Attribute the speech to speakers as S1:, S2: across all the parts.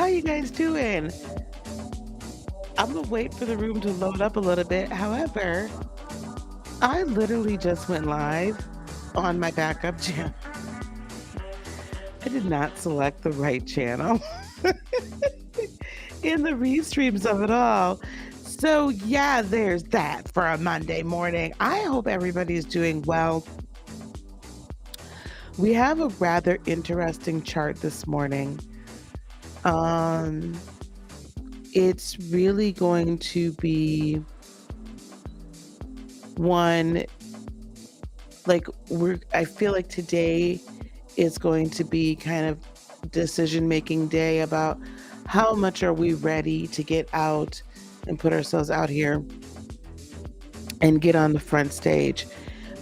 S1: How you guys doing? I'm gonna wait for the room to load up a little bit. However, I literally just went live on my backup channel. I did not select the right channel in the restreams of it all. So yeah, there's that for a Monday morning. I hope everybody's doing well. We have a rather interesting chart this morning. Um, it's really going to be one like I feel like today is going to be kind of decision making day about how much are we ready to get out and put ourselves out here and get on the front stage.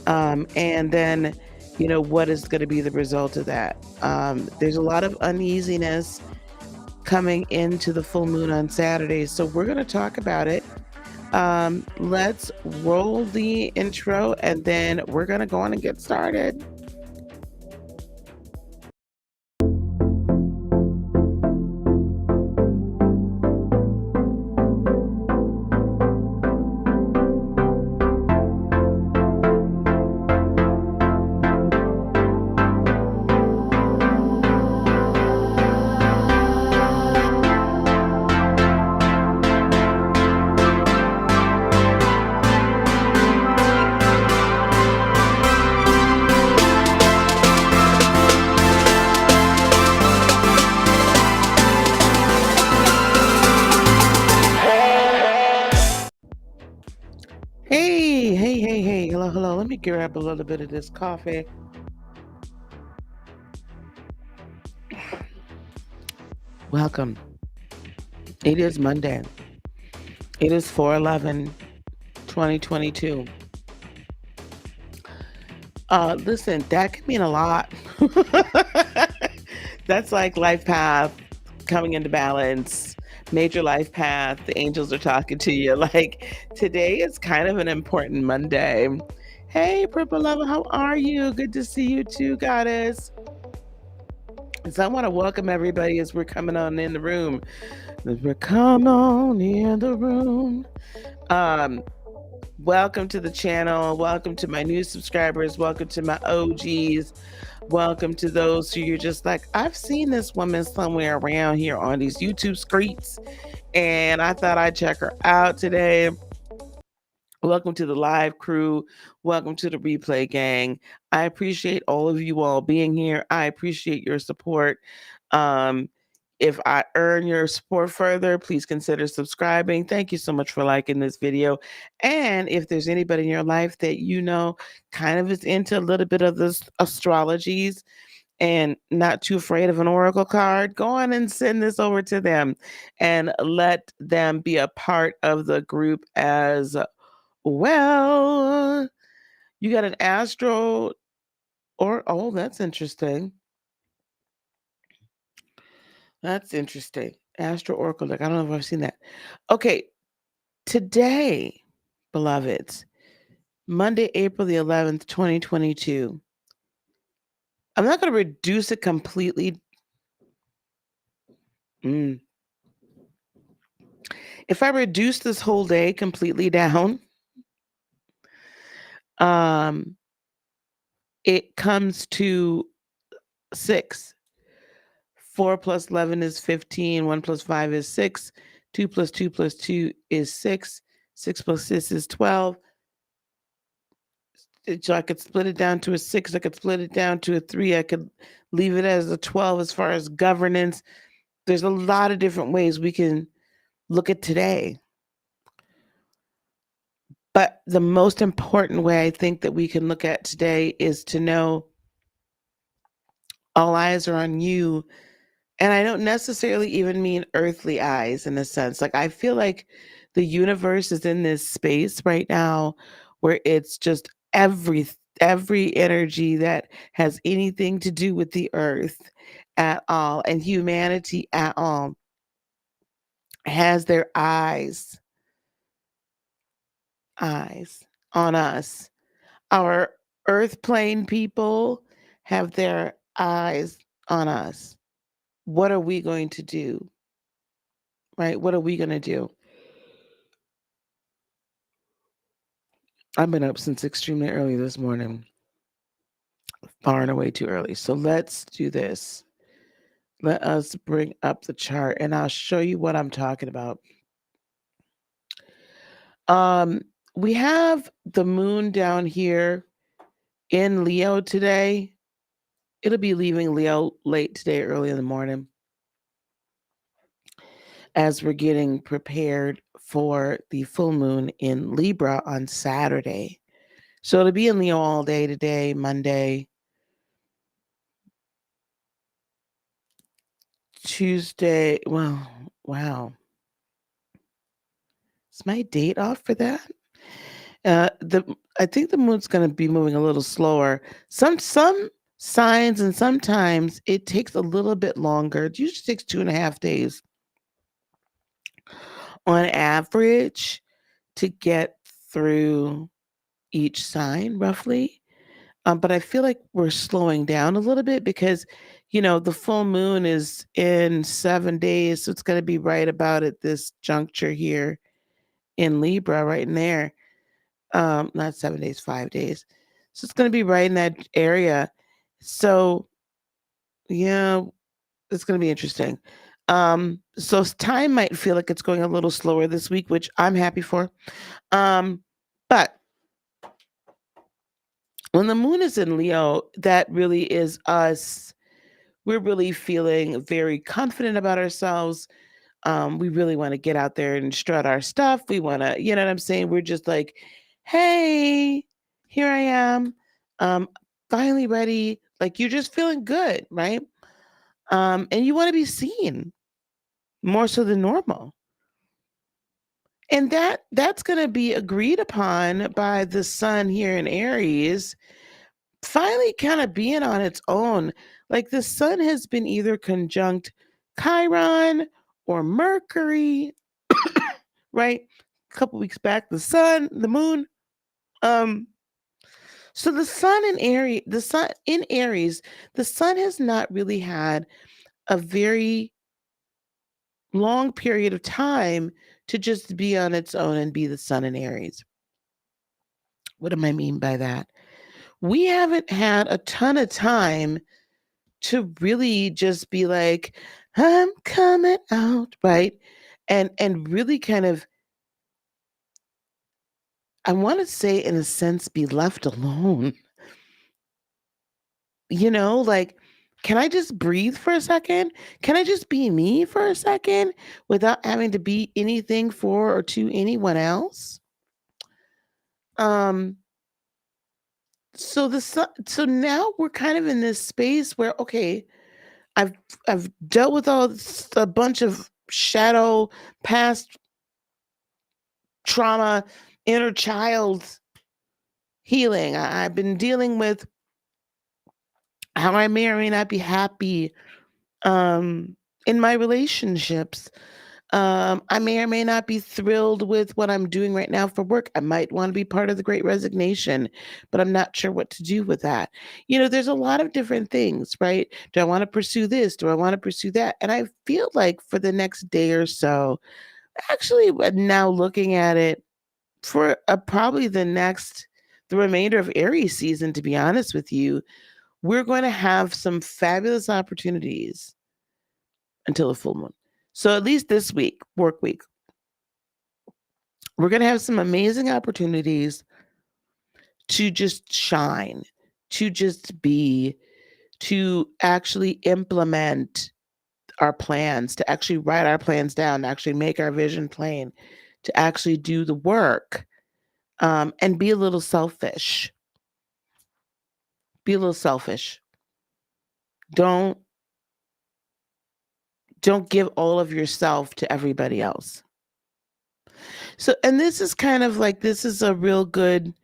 S1: And then, what is going to be the result of that? There's a lot of uneasiness coming into the full moon on Saturday. So we're going to talk about it. Let's roll the intro and then we're going to go on and get started. Hey. Hello. Let me grab a little bit of this coffee. Welcome. It is Monday. It is 4/11/2022. Listen, that can mean a lot. That's like life path coming into balance, major life path. The angels are talking to you. Like today is kind of an important Monday. Hey, Purple Lover, how are you? Good to see you too, Goddess. So I want to welcome everybody as we're coming on in the room. As we're coming on in the room. Welcome to the channel. Welcome to my new subscribers. Welcome to my OGs. Welcome to those who you're just like, I've seen this woman somewhere around here on these YouTube streets, and I thought I'd check her out today. Welcome to the live crew. Welcome to the replay gang. I appreciate all of you all being here. I appreciate your support. If I earn your support further, please consider subscribing. Thank you so much for liking this video. And if there's anybody in your life that kind of is into a little bit of this astrologies and not too afraid of an oracle card, go on and send this over to them and let them be a part of the group as well. You got an astro oh, that's interesting. That's interesting. Astro Oracle deck. I don't know if I've seen that. Okay. Today, beloveds, Monday, April the 11th, 2022. I'm not going to reduce it completely. If I reduce this whole day completely down, it comes to 6. 4 plus 11 is 15. 1 plus 5 is 6. 2 plus 2 plus 2 is 6. 6 plus 6 is 12. So I could split it down to a 6. I could split it down to a 3. I could leave it as a 12 as far as governance. There's a lot of different ways we can look at today. But the most important way I think that we can look at today is to know all eyes are on you. And I don't necessarily even mean earthly eyes in a sense. Like I feel like the universe is in this space right now where it's just every energy that has anything to do with the earth at all and humanity at all has their eyes on us. Our earth plane people have their eyes on us. What are we going to do? right? What are we going to do? I've been up since extremely early this morning, far and away too early. So let's do this. Let us bring up the chart and I'll show you what I'm talking about. Um, we have the moon down here in Leo today. It'll be leaving Leo late today, early in the morning, as we're getting prepared for the full moon in Libra on Saturday. So it'll be in Leo all day today, Monday, Tuesday. Well, wow. Is my date off for that? The I think the moon's going to be moving a little slower. Some signs and sometimes it takes a little bit longer. It usually takes 2.5 days on average to get through each sign, roughly. But I feel like we're slowing down a little bit because, the full moon is in 7 days, so it's going to be right about at this juncture here in Libra, right in there. Not 7 days, 5 days. So it's going to be right in that area. So yeah, it's going to be interesting. So time might feel like it's going a little slower this week, which I'm happy for. But when the moon is in Leo, that really is us. We're really feeling very confident about ourselves. We really want to get out there and strut our stuff. We want to, you know what I'm saying? We're just like, hey, here I am. Um, Finally ready. Like you're just feeling good, right? And you want to be seen more so than normal. And that's going to be agreed upon by the sun here in Aries finally kind of being on its own. Like the sun has been either conjunct Chiron or Mercury, right? A couple weeks back, the moon. Um, so the sun has not really had a very long period of time to just be on its own and be the sun in Aries. What do I mean by that? We haven't had a ton of time to really just be like, I'm coming out, right? And really kind of, I want to say in a sense, be left alone. Like, can I just breathe for a second? Can I just be me for a second without having to be anything for or to anyone else? Um, so now we're kind of in this space where, okay, I've I've dealt with a bunch of shadow past trauma, inner child healing. I've been dealing with how I may or may not be happy in my relationships. I may or may not be thrilled with what I'm doing right now for work. I might want to be part of the great resignation, but I'm not sure what to do with that. There's a lot of different things, right? Do I want to pursue this? Do I want to pursue that? And I feel like for the next day or so, actually, now looking at it, for probably the remainder of Aries season, to be honest with you, we're going to have some fabulous opportunities until the full moon. So at least this week, work week, we're going to have some amazing opportunities to just shine, to just be, to actually implement our plans, to actually write our plans down, to actually make our vision plain, to actually do the work, and be a little selfish. Be a little selfish. Don't don't give all of yourself to everybody else. So, and this is kind of like, this is a real good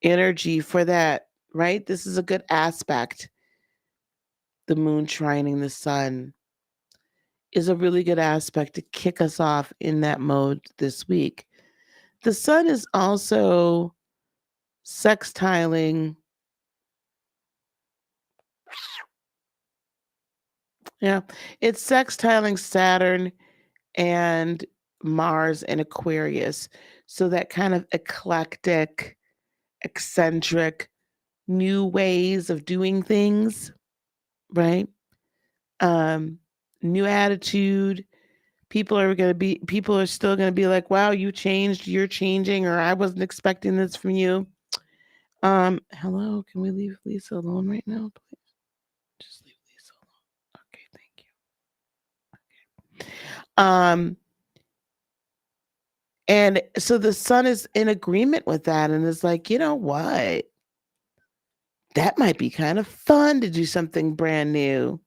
S1: energy for that, right? This is a good aspect. The moon trining the sun is a really good aspect to kick us off in that mode this week. The sun is also sextiling. Yeah, it's sextiling Saturn and Mars in Aquarius. So that kind of eclectic, eccentric, new ways of doing things, right? Um, New attitude. People are still gonna be like, wow, you changed, you're changing, or I wasn't expecting this from you. Hello, can we leave Lisa alone right now, please? Just leave Lisa alone. Okay, thank you. And so the sun is in agreement with that and is like, you know what? That might be kind of fun to do something brand new.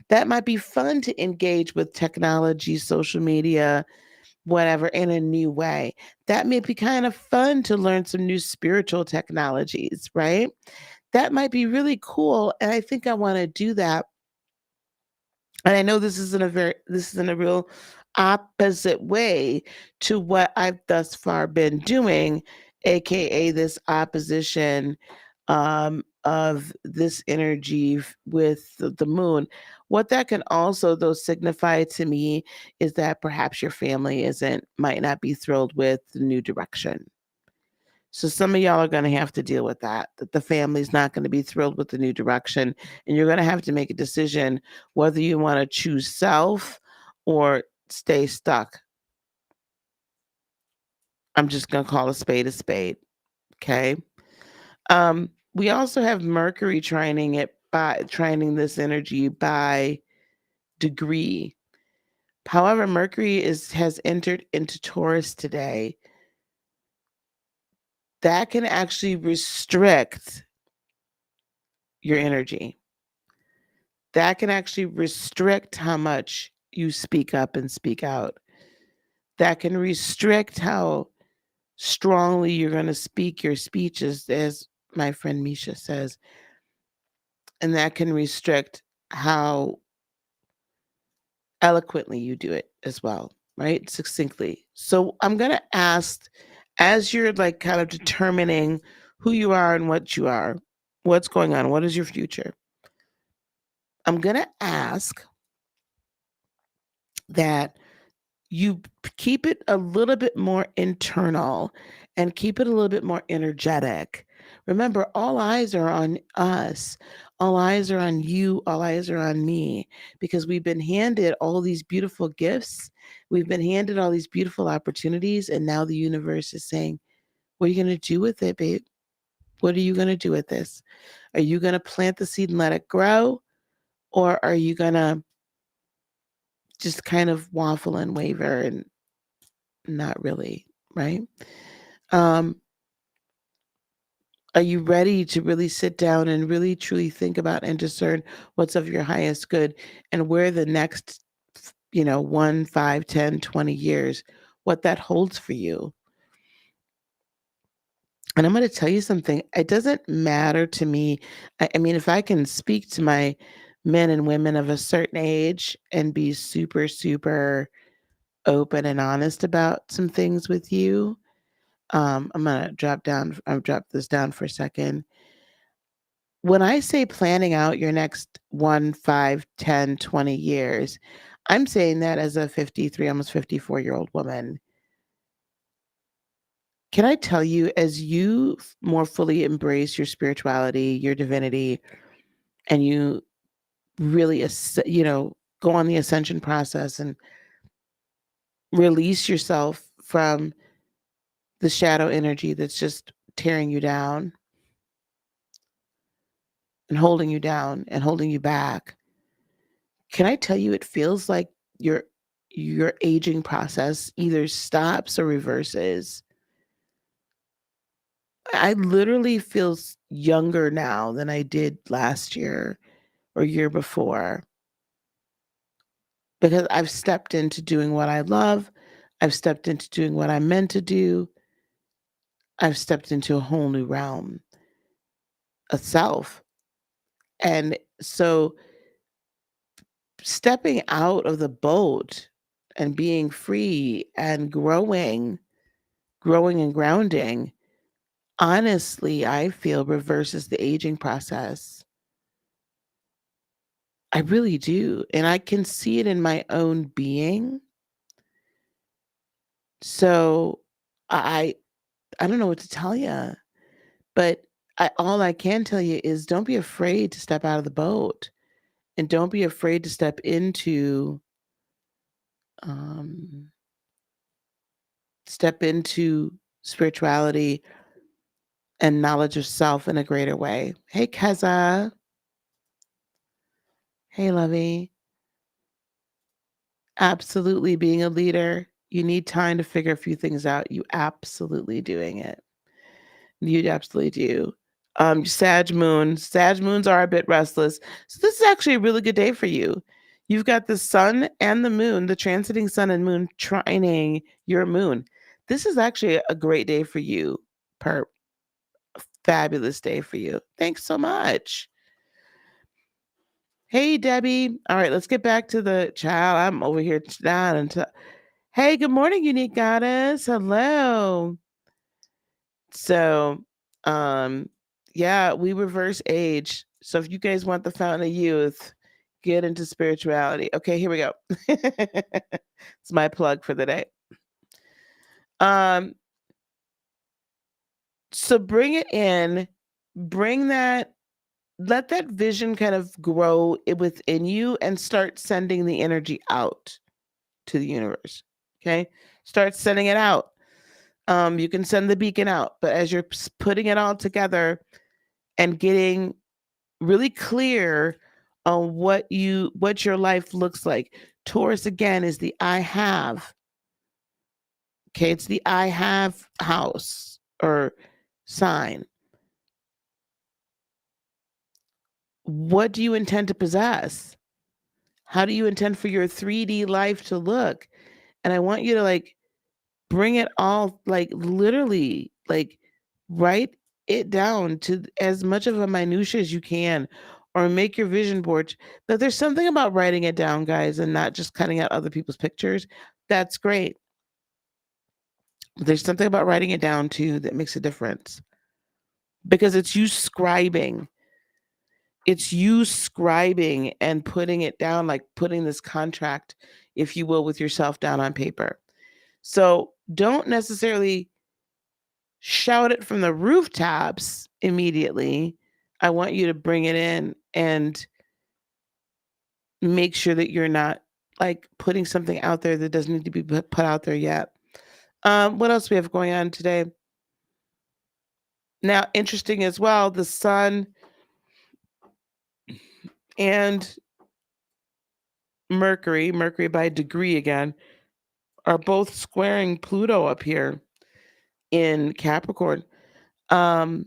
S1: That might be fun to engage with technology, social media, whatever, in a new way. That may be kind of fun to learn some new spiritual technologies, right? That might be really cool. And I think I want to do that. And I know this isn't a real opposite way to what I've thus far been doing, aka this opposition of this energy with the moon. What that can also though signify to me is that perhaps your family might not be thrilled with the new direction. So some of y'all are going to have to deal with that the family's not going to be thrilled with the new direction. And you're going to have to make a decision whether you want to choose self or stay stuck. I'm just going to call a spade a spade. Okay. We also have Mercury trining this energy by degree. However, Mercury has entered into Taurus today. That can actually restrict your energy. That can actually restrict how much you speak up and speak out. That can restrict how strongly you're going to speak your speeches, as my friend Misha says. And that can restrict how eloquently you do it as well, right? Succinctly. So I'm going to ask, as you're like kind of determining who you are and what you are, what's going on, what is your future? I'm going to ask that you keep it a little bit more internal and keep it a little bit more energetic. Remember, all eyes are on us. All eyes are on you. All eyes are on me because we've been handed all these beautiful gifts. We've been handed all these beautiful opportunities. And now the universe is saying, what are you going to do with it, babe? What are you going to do with this? Are you going to plant the seed and let it grow? Or are you going to just kind of waffle and waver and not really, right? Um, are you ready to really sit down and really truly think about and discern what's of your highest good and where the next, 1, 5, 10, 20 years, what that holds for you? And I'm going to tell you something. It doesn't matter to me. I mean, if I can speak to my men and women of a certain age and be super, super open and honest about some things with you, I'm gonna drop this down for a second. When I say planning out your next 1, 5, 10, 20 years, I'm saying that as a 53, almost 54-year-old woman. Can I tell you, as you more fully embrace your spirituality, your divinity, and you really, go on the ascension process and release yourself from the shadow energy that's just tearing you down and holding you down and holding you back. Can I tell you it feels like your your aging process either stops or reverses. I literally feel younger now than I did last year or year before because I've stepped into doing what I love. I've stepped into doing what I'm meant to do. I've stepped into a whole new realm of self. And so stepping out of the boat and being free and growing and grounding, honestly, I feel reverses the aging process. I really do. And I can see it in my own being. So I I don't know what to tell you, but all I can tell you is don't be afraid to step out of the boat and don't be afraid to step into um, step into spirituality and knowledge of self in a greater way. Hey, Keza. Hey, Lovey. Absolutely being a leader. You need time to figure a few things out. You absolutely doing it. You absolutely do. Sag moon. Sag moons are a bit restless. So this is actually a really good day for you. You've got the sun and the moon, the transiting sun and moon trining your moon. This is actually a great day for you. Per fabulous day for you. Thanks so much. Hey, Debbie. All right, let's get back to the child. I'm over here down and hey, good morning, unique goddess. Hello. So, um, yeah, we reverse age. So if you guys want the fountain of youth, get into spirituality. Okay, here we go. It's my plug for the day. Um, so bring it in, bring that, let that vision kind of grow within you and start sending the energy out to the universe. Okay, start sending it out. You can send the beacon out, but as you're putting it all together and getting really clear on what your life looks like. Taurus again is the I have. Okay, it's the I have house or sign. What do you intend to possess? How do you intend for your 3D life to look? And I want you to like bring it all, like literally, like write it down to as much of a minutia as you can, or make your vision board. But there's something about writing it down, guys, and not just cutting out other people's pictures. That's great. But there's something about writing it down too that makes a difference because it's you scribing. It's you scribing and putting it down, like putting this contract, if you will, with yourself down on paper. So don't necessarily shout it from the rooftops immediately. I want you to bring it in and make sure that you're not like putting something out there that doesn't need to be put out there yet. What else we have going on today? Now, interesting as well, the sun and Mercury by degree again, are both squaring Pluto up here in Capricorn. Um,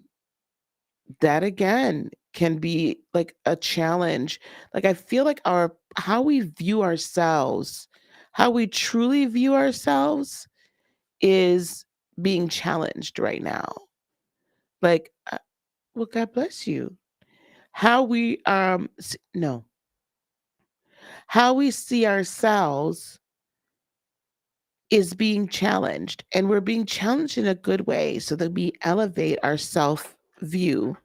S1: that again can be like a challenge. Like I feel like our how we view ourselves, how we truly view ourselves is being challenged right now. Like well, God bless you. How we no, how we see ourselves is being challenged, and we're being challenged in a good way so that we elevate our self view.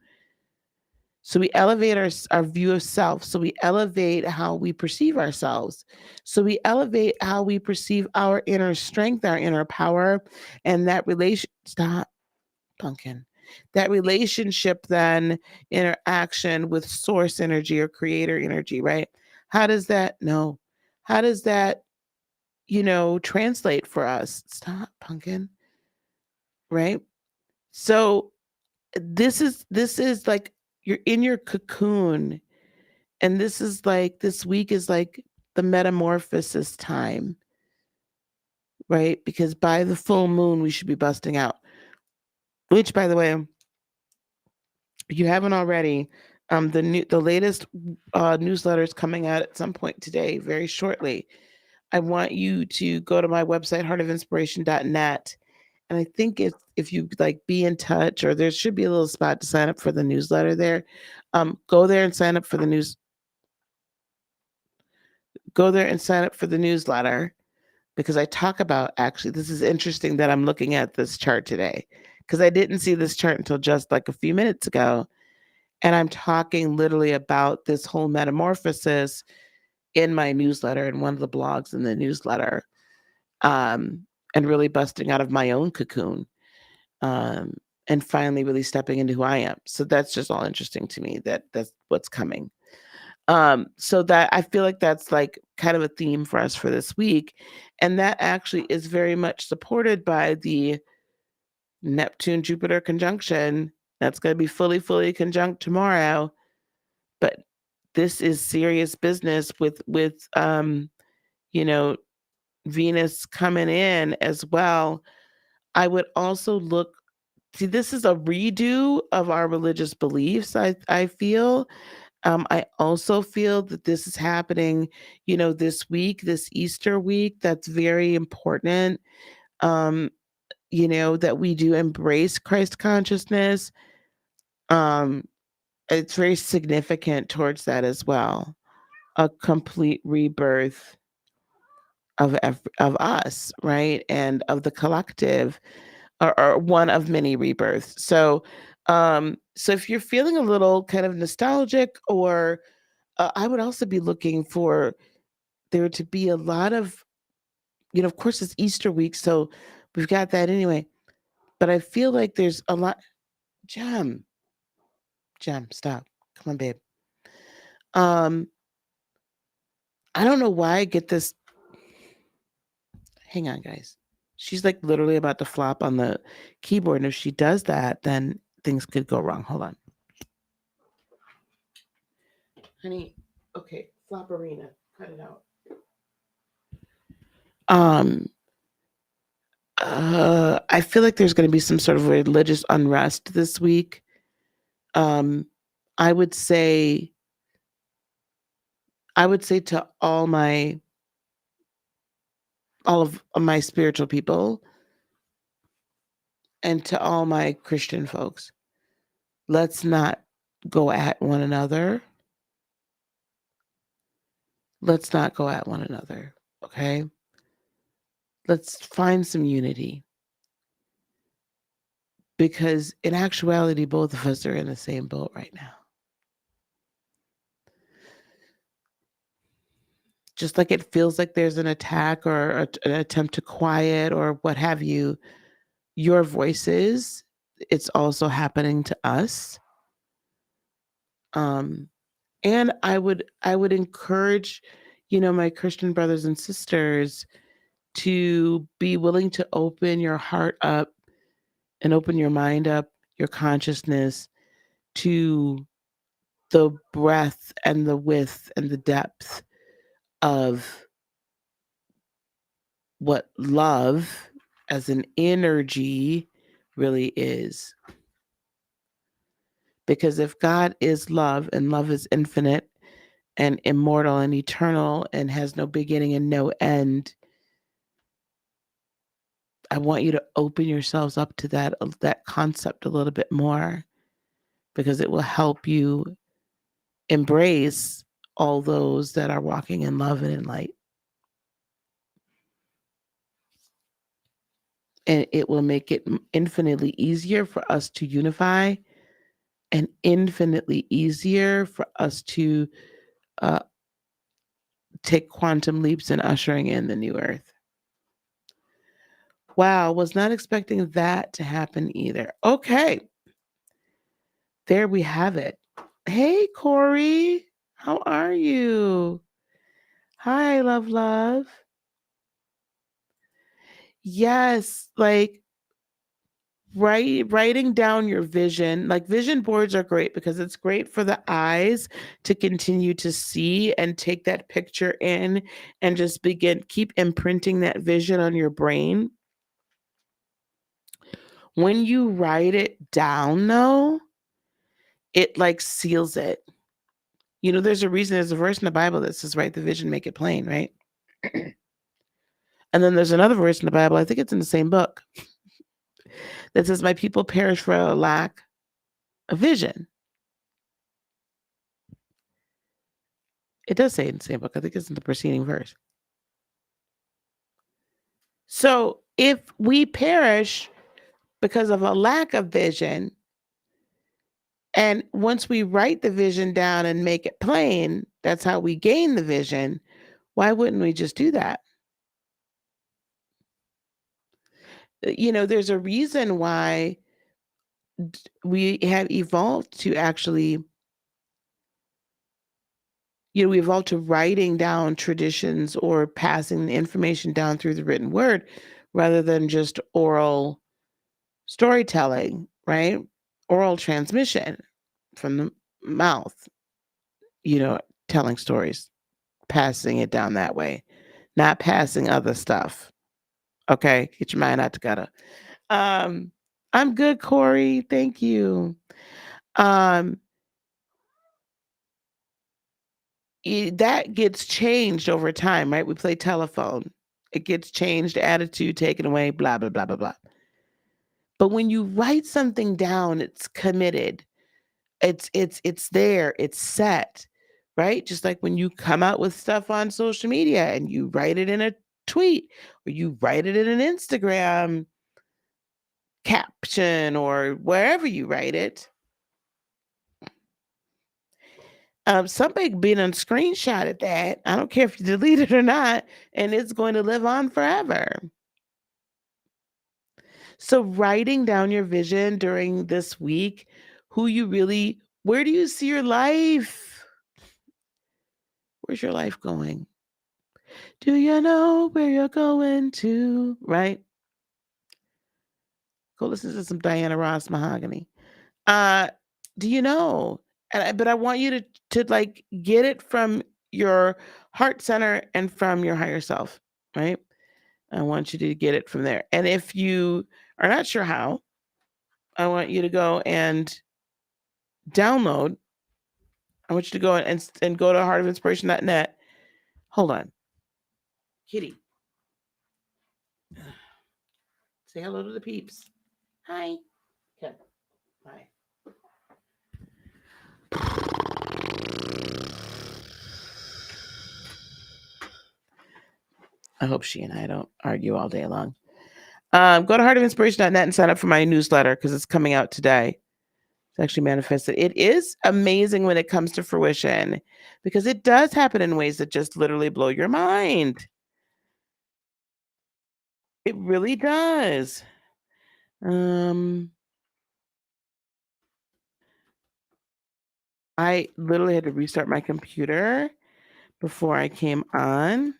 S1: So we elevate our view of self. So we elevate how we perceive ourselves. So we elevate how we perceive our inner strength, our inner power, and that relation. Stop, Pumpkin. That relationship then interaction with source energy or creator energy, right? How does that? No. How does that, translate for us? Stop, Pumpkin. Right? So this is like you're in your cocoon. And this is like this week is like the metamorphosis time, right? Because by the full moon we should be busting out. Which, by the way, if you haven't already, the latest newsletter is coming out at some point today, very shortly. I want you to go to my website, heartofinspiration.net. And I think if you like be in touch, or there should be a little spot to sign up for the newsletter there. Go there and sign up for the news. Go there and sign up for the newsletter, because I talk about, actually, this is interesting that I'm looking at this chart today because I didn't see this chart until just like a few minutes ago. And I'm talking literally about this whole metamorphosis in my newsletter, in one of the blogs in the newsletter. and really busting out of my own cocoon, um, and finally really stepping into who I am. So that's just all interesting to me, that that's what's coming. So that I feel like that's like kind of a theme for us for this week. And that actually is very much supported by the Neptune Jupiter conjunction. That's going to be fully conjunct tomorrow. But this is serious business with you know, Venus coming in as well. I would also look, see, this is a redo of our religious beliefs, I feel. I also feel that this is happening, this week, this Easter week. That's very important. Um, that we do embrace Christ consciousness. Um, it's very significant towards that as well. A complete rebirth of us, right? And of the collective, or one of many rebirths. So if you're feeling a little kind of nostalgic, or I would also be looking for there to be a lot of, of course, it's Easter week, so we've got that anyway. But I feel like there's a lot. Jam, stop. Come on, babe. Um, I don't know why I get this. Hang on, guys. She's like literally about to flop on the keyboard. And if she does that, then things could go wrong. Hold on. Honey, okay, flop arena. Cut it out. I feel like there's going to be some sort of religious unrest this week. I would say to all of my spiritual people and to all my Christian folks, let's not go at one another. Let's not go at one another, okay? Let's find some unity. Because in actuality, both of us are in the same boat right now. Just like it feels like there's an attack or an attempt to quiet or what have you, your voices, it's also happening to us. And I would encourage, my Christian brothers and sisters to be willing to open your heart up and open your mind up, your consciousness to the breadth and the width and the depth of what love as an energy really is. Because if God is love and love is infinite and immortal and eternal and has no beginning and no end, I want you to open yourselves up to that concept a little bit more, because it will help you embrace all those that are walking in love and in light. And it will make it infinitely easier for us to unify and infinitely easier for us to take quantum leaps in ushering in the new earth. Wow, was not expecting that to happen either. Okay. There we have it. Hey, Corey. How are you? Hi, love. Yes, like writing down your vision. Like, vision boards are great because it's great for the eyes to continue to see and take that picture in and just keep imprinting that vision on your brain. When you write it down, though, it like seals it. There's a verse in the Bible that says, write the vision, make it plain, right? And then there's another verse in the Bible, I think it's in the same book, that says, my people perish for a lack of vision. It does say it in the same book. I think it's in the preceding verse. So if we perish because of a lack of vision, and once we write the vision down and make it plain, that's how we gain the vision, why wouldn't we just do that? There's a reason why we have evolved to actually, we evolved to writing down traditions or passing the information down through the written word rather than just oral storytelling, right? Oral transmission from the mouth, you know, telling stories, passing it down that way, not passing other stuff. Okay, get your mind out the gutter. Um, I'm good, Corey. Thank you. Um, that gets changed over time, right? We play telephone. It gets changed, attitude taken away, blah blah blah blah blah. But when you write something down, it's committed. It's there, it's set, right? Just like when you come out with stuff on social media and you write it in a tweet or you write it in an Instagram caption or wherever you write it. Somebody being on screenshot at that. I don't care if you delete it or not, and it's going to live on forever. So writing down your vision during this week, where do you see your life? Where's your life going? Do you know where you're going to? Right? Go listen to some Diana Ross Mahogany. Uh, do you know? But I want you to like get it from your heart center and from your higher self, right? I want you to get it from there. And if you are not sure how, I want you to go and download. I want you to go and go to heartofinspiration.net. Hold on. Kitty. Say hello to the peeps. Hi. Okay. Bye. I hope she and I don't argue all day long. Go to heartofinspiration.net and sign up for my newsletter because it's coming out today. It's actually manifested. It is amazing when it comes to fruition because it does happen in ways that just literally blow your mind. It really does. I literally had to restart my computer before I came on.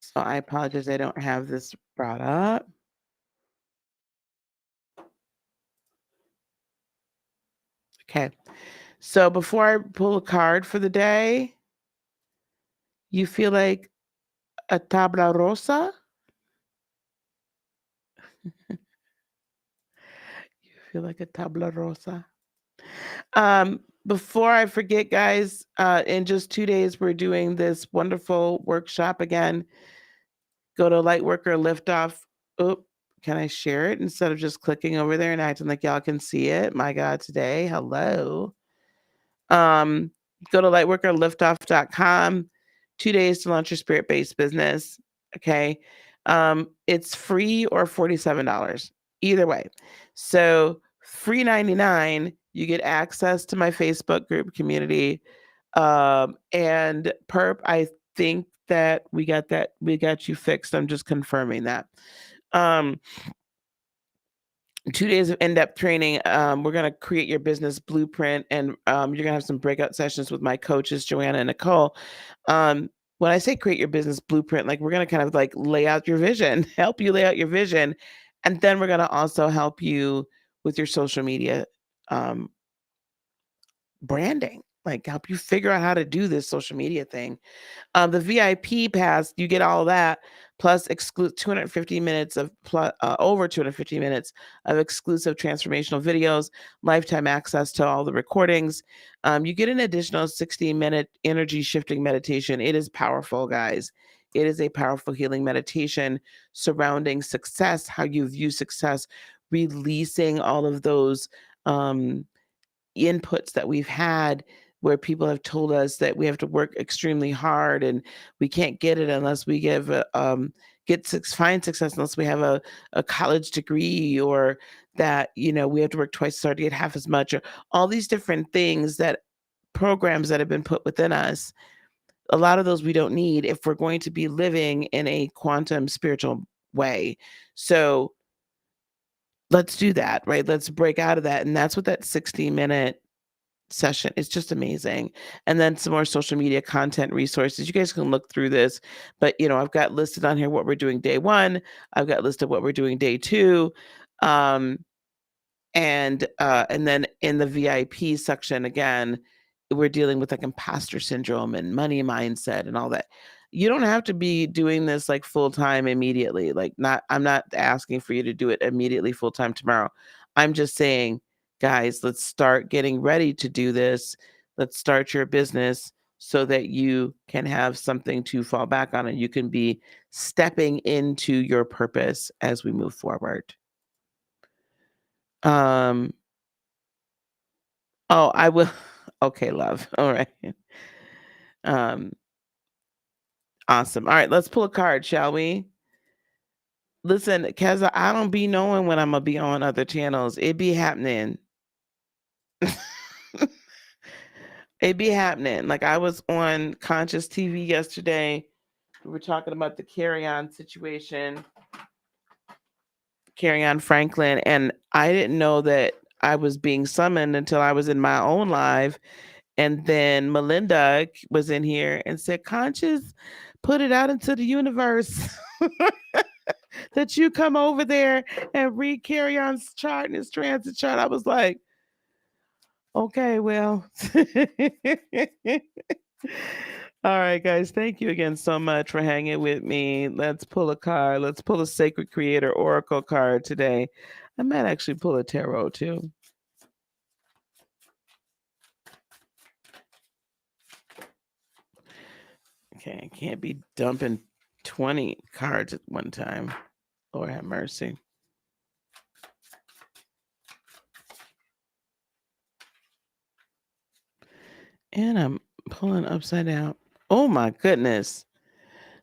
S1: So I apologize. I don't have this brought up. Okay. So before I pull a card for the day, you feel like a tabla rosa? You feel like a tabla rosa? Before I forget, guys, in just 2 days, we're doing this wonderful workshop again. Go to Lightworker Liftoff. Oh, can I share it instead of just clicking over there and acting like y'all can see it? My God, today, hello. Go to lightworkerliftoff.com. 2 days to launch your spirit-based business. Okay. It's free or $47. Either way. So free 99, you get access to my Facebook group community. And perp, I think that we got you fixed. I'm just confirming that. 2 days of in-depth training. We're going to create your business blueprint, and you're going to have some breakout sessions with my coaches, Joanna and Nicole. When I say create your business blueprint, like we're going to kind of like lay out your vision, help you lay out your vision. And then we're going to also help you with your social media branding, like help you figure out how to do this social media thing. The VIP pass, you get all of that plus exclude 250 minutes of over 250 minutes of exclusive transformational videos, lifetime access to all the recordings. You get an additional 60-minute energy shifting meditation. It is powerful, guys. It is a powerful healing meditation surrounding success, how you view success, releasing all of those inputs that we've had where people have told us that we have to work extremely hard and we can't get it unless we find success unless we have a college degree, or that we have to work twice as hard to get half as much, or all these different things, that programs that have been put within us. A lot of those we don't need if we're going to be living in a quantum spiritual way. So let's do that, right? Let's break out of that. And that's what that 60-minute session, it's just amazing. And then some more social media content resources. You guys can look through this, but I've got listed on here what we're doing day 1. I've got listed what we're doing day 2. And then in the VIP section, again, we're dealing with like imposter syndrome and money mindset and all that. You don't have to be doing this like full time immediately. I'm not asking for you to do it immediately full time tomorrow. I'm just saying, guys, let's start getting ready to do this. Let's start your business so that you can have something to fall back on and you can be stepping into your purpose as we move forward. Oh, I will. Okay, love. All right. Um, awesome. All right, let's pull a card, shall we? Listen, Keza, I don't be knowing when I'm gonna be on other channels. It be happening. It be happening. Like I was on Conscious TV yesterday. We were talking about the carry-on situation, carry-on Franklin, and I didn't know that I was being summoned until I was in my own live. And then Melinda was in here and said, Conscious, put it out into the universe that you come over there and read Carry On's chart and his transit chart. I was like, okay, well. All right, guys. Thank you again so much for hanging with me. Let's pull a card. Let's pull a Sacred Creator Oracle card today. I might actually pull a tarot too. Okay, I can't be dumping 20 cards at one time. Lord have mercy. And I'm pulling upside down. Oh my goodness.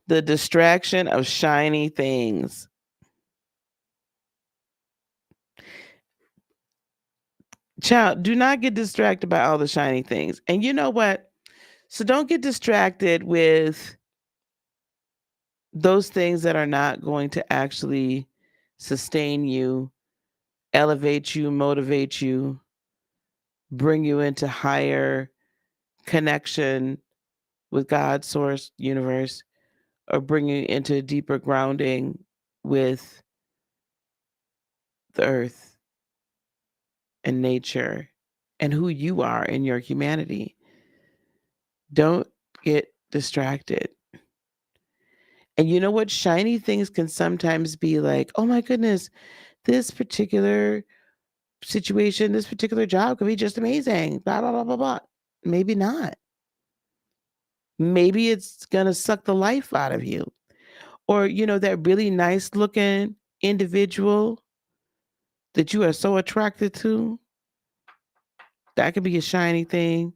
S1: The distraction of shiny things. Child, do not get distracted by all the shiny things. And you know what? So don't get distracted with those things that are not going to actually sustain you, elevate you, motivate you, bring you into higher connection with God, source, universe, or bring you into deeper grounding with the earth and nature and who you are in your humanity. Don't get distracted. And you know what? Shiny things can sometimes be like, oh my goodness, this particular situation, this particular job could be just amazing. Blah, blah, blah, blah, blah. Maybe not. Maybe it's going to suck the life out of you. Or, that really nice looking individual that you are so attracted to, that could be a shiny thing.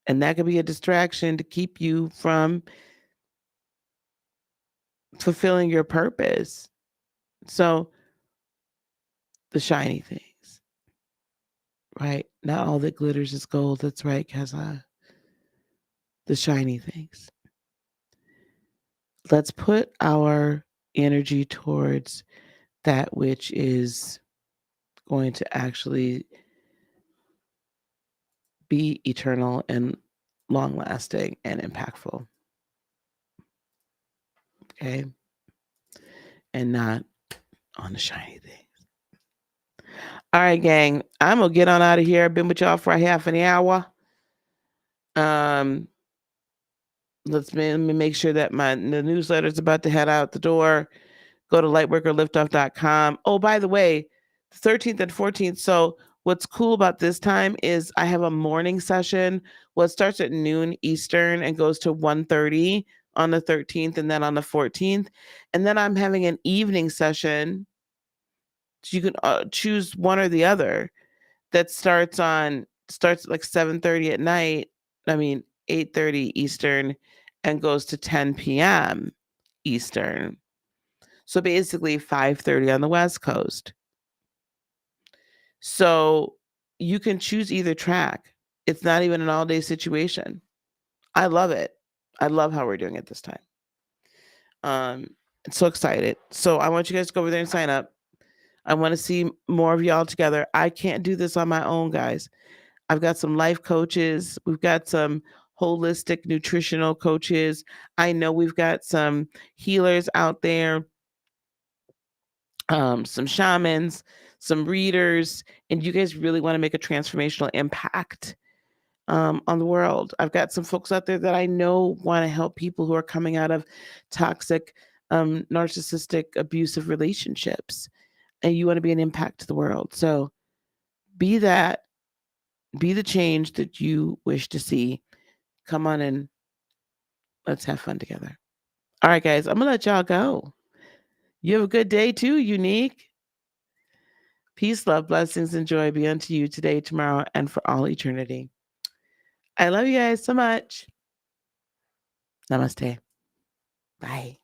S1: And that could be a distraction to keep you from fulfilling your purpose. So the shiny things, right? Not all that glitters is gold. That's right, Keza. The shiny things. Let's put our energy towards that which is going to actually be eternal and long lasting and impactful. Okay. And not on the shiny things. All right, gang. I'm gonna get on out of here. I've been with y'all for a half an hour. Let me make sure that the newsletter is about to head out the door. Go to lightworkerliftoff.com. Oh, by the way, 13th and 14th. So what's cool about this time is I have a morning session. Well, it starts at noon Eastern and goes to 1:30 on the 13th and then on the 14th. And then I'm having an evening session. So you can choose one or the other. That starts like 7:30 at night. I mean 8:30 Eastern and goes to 10 p.m. Eastern. So basically 5:30 on the West Coast. So you can choose either track. It's not even an all-day situation. I love it. I love how we're doing it this time. So excited. So I want you guys to go over there and sign up. I want to see more of y'all together. I can't do this on my own, guys. I've got some life coaches. We've got some holistic nutritional coaches. I know we've got some healers out there, some shamans, some readers, and you guys really want to make a transformational impact on the world. I've got some folks out there that I know want to help people who are coming out of toxic, narcissistic, abusive relationships, and you want to be an impact to the world. So be that, be the change that you wish to see. Come on and let's have fun together. All right, guys, I'm going to let y'all go. You have a good day too, Unique. Peace, love, blessings, and joy be unto you today, tomorrow, and for all eternity. I love you guys so much. Namaste. Bye.